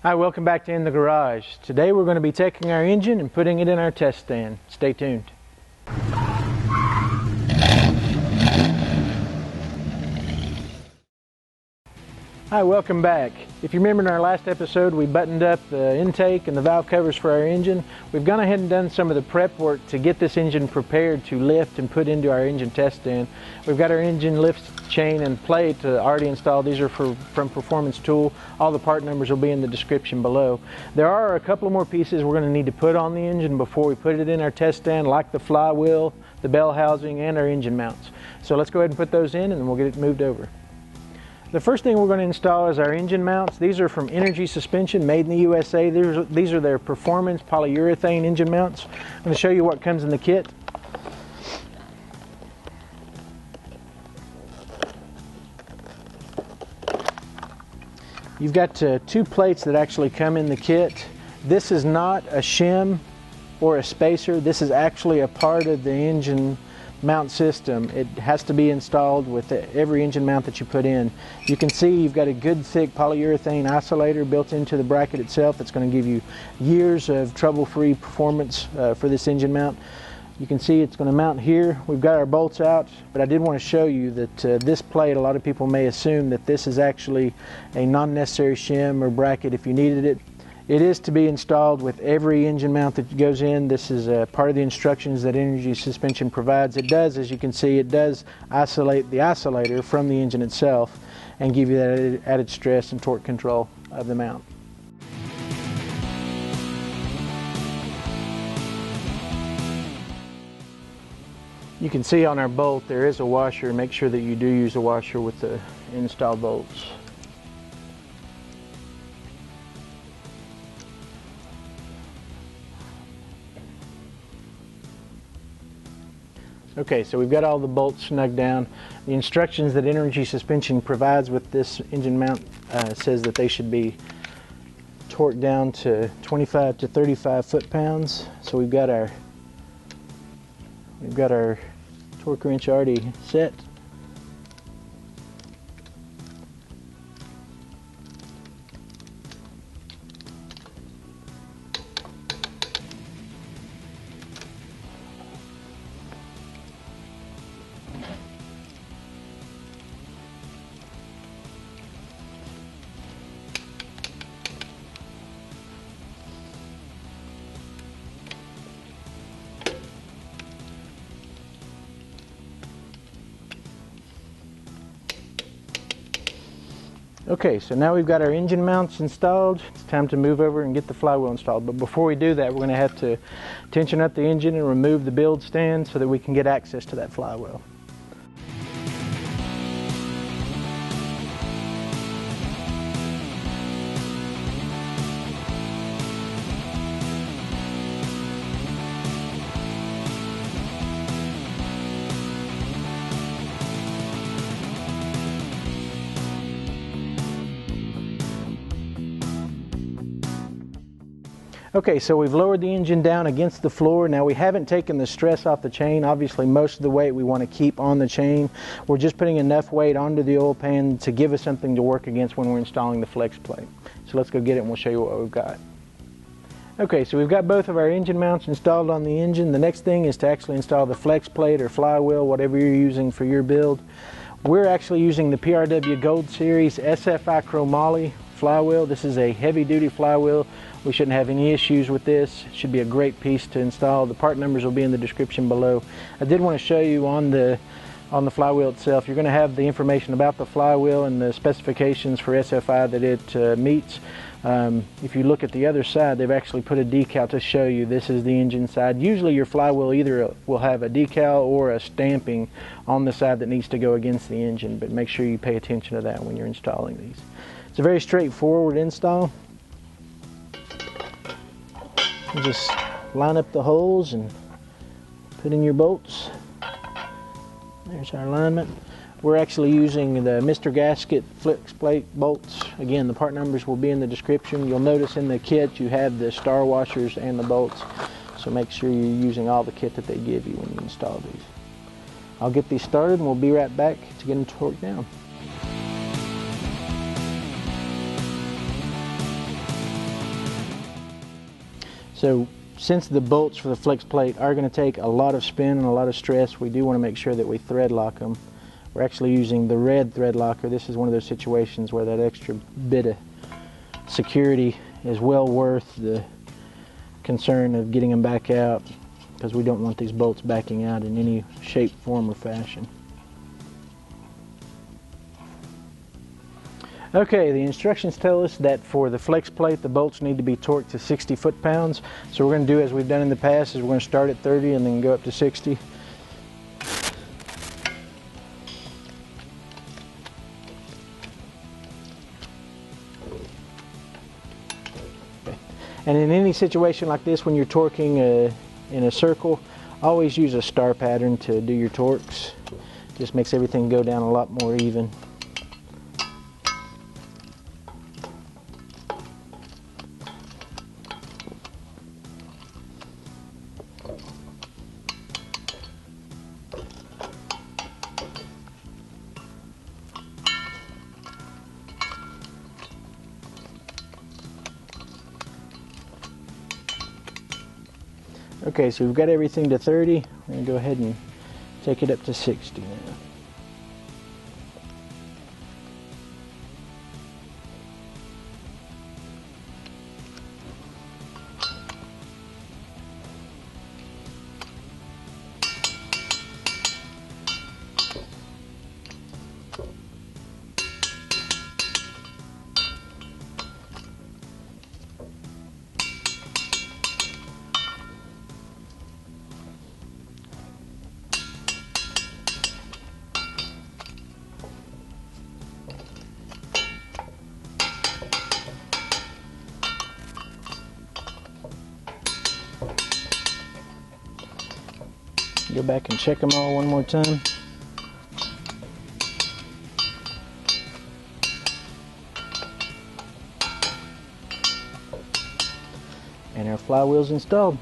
Hi, welcome back to In the Garage. Today we're going to be taking our engine and putting it in our test stand. Stay tuned. Hi, welcome back. If you remember in our last episode, we buttoned up the intake and the valve covers for our engine. We've gone ahead and done some of the prep work to get this engine prepared to lift and put into our engine test stand. We've got our engine lift chain and plate already installed. These are from Performance Tool. All the part numbers will be in the description below. There are a couple of more pieces we're going to need to put on the engine before we put it in our test stand, like the flywheel, the bell housing, and our engine mounts. So let's go ahead and put those in and then we'll get it moved over. The first thing we're going to install is our engine mounts. These are from Energy Suspension, made in the USA. These are their performance polyurethane engine mounts. I'm going to show you what comes in the kit. You've got two plates that actually come in the kit. This is not a shim or a spacer. This is actually a part of the engine mount system. It has to be installed with every engine mount that you put in. You can see you've got a good thick polyurethane isolator built into the bracket itself that's going to give you years of trouble-free performance for this engine mount. You can see it's going to mount here. We've got our bolts out, but I did want to show you that this plate, a lot of people may assume that this is actually a non-necessary shim or bracket if you needed it. It is to be installed with every engine mount that goes in. This is part of the instructions that Energy Suspension provides. It does, as you can see, it does isolate the isolator from the engine itself and give you that added stress and torque control of the mount. You can see on our bolt there is a washer. Make sure that you do use a washer with the installed bolts. Okay, so we've got all the bolts snugged down. The instructions that Energy Suspension provides with this engine mount says that they should be torqued down to 25 to 35 foot-pounds. So we've got our torque wrench already set. Okay, so now we've got our engine mounts installed. It's time to move over and get the flywheel installed. But before we do that, we're going to have to tension up the engine and remove the build stand so that we can get access to that flywheel. Okay, so we've lowered the engine down against the floor. Now we haven't taken the stress off the chain. Obviously most of the weight we want to keep on the chain. We're just putting enough weight onto the oil pan to give us something to work against when we're installing the flex plate. So let's go get it and we'll show you what we've got. Okay, so we've got both of our engine mounts installed on the engine. The next thing is to actually install the flex plate or flywheel, whatever you're using for your build. We're actually using the PRW Gold Series SFI Chromoly flywheel. This is a heavy-duty flywheel. We shouldn't have any issues with this. It should be a great piece to install. The part numbers will be in the description below. I did want to show you on the flywheel itself, you're going to have the information about the flywheel and the specifications for SFI that it meets. If you look at the other side, they've actually put a decal to show you this is the engine side. Usually your flywheel either will have a decal or a stamping on the side that needs to go against the engine, but make sure you pay attention to that when you're installing these. It's a very straightforward install. You just line up the holes and put in your bolts. There's our alignment. We're actually using the Mr. Gasket Flexplate bolts. Again, the part numbers will be in the description. You'll notice in the kit you have the star washers and the bolts. So make sure you're using all the kit that they give you when you install these. I'll get these started and we'll be right back to get them torqued down. So since the bolts for the flex plate are going to take a lot of spin and a lot of stress, we do want to make sure that we thread lock them. We're actually using the red thread locker. This is one of those situations where that extra bit of security is well worth the concern of getting them back out, because we don't want these bolts backing out in any shape, form, or fashion. Okay, the instructions tell us that for the flex plate, the bolts need to be torqued to 60 foot-pounds. So we're going to do as we've done in the past, is we're going to start at 30 and then go up to 60. And in any situation like this, when you're torquing in a circle, always use a star pattern to do your torques. Just makes everything go down a lot more even. Okay, so we've got everything to 30. We're going to go ahead and take it up to 60 now. Go back and check them all one more time. And our flywheel's installed.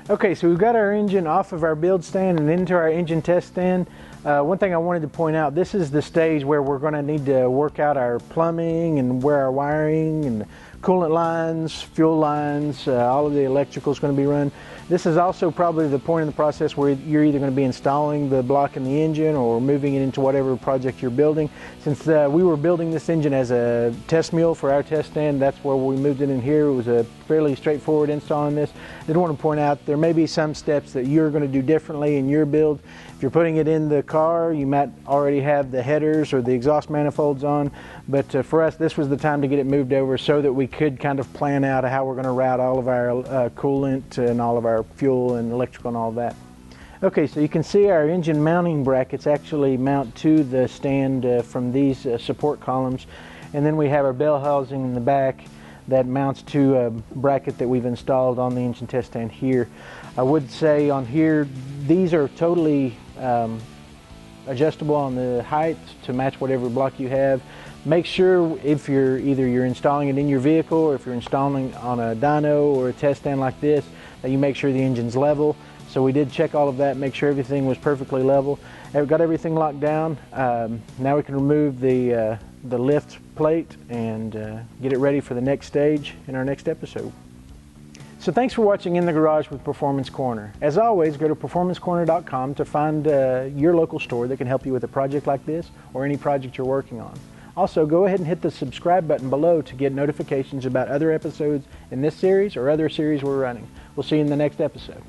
Okay, so we've got our engine off of our build stand and into our engine test stand. One thing I wanted to point out, this is the stage where we're going to need to work out our plumbing and where our wiring and coolant lines, fuel lines, all of the electrical is going to be run. This is also probably the point in the process where you're either going to be installing the block in the engine or moving it into whatever project you're building. Since we were building this engine as a test mule for our test stand, that's where we moved it in here. It was a fairly straightforward install on this. I did want to point out there may be some steps that you're going to do differently in your build. If you're putting it in the car, you might already have the headers or the exhaust manifolds on, but for us this was the time to get it moved over so that we could kind of plan out how we're going to route all of our coolant and all of our fuel and electrical and all that. Okay, so you can see our engine mounting brackets actually mount to the stand from these support columns, and then we have our bell housing in the back that mounts to a bracket that we've installed on the engine test stand here. I would say on here these are totally adjustable on the height to match whatever block you have. Make sure if you're installing it in your vehicle or if you're installing on a dyno or a test stand like this, that you make sure the engine's level. So we did check all of that, make sure everything was perfectly level. We've got everything locked down. Now we can remove the lift plate and get it ready for the next stage in our next episode. So thanks for watching In the Garage with Performance Corner. As always, go to performancecorner.com to find your local store that can help you with a project like this or any project you're working on. Also, go ahead and hit the subscribe button below to get notifications about other episodes in this series or other series we're running. We'll see you in the next episode.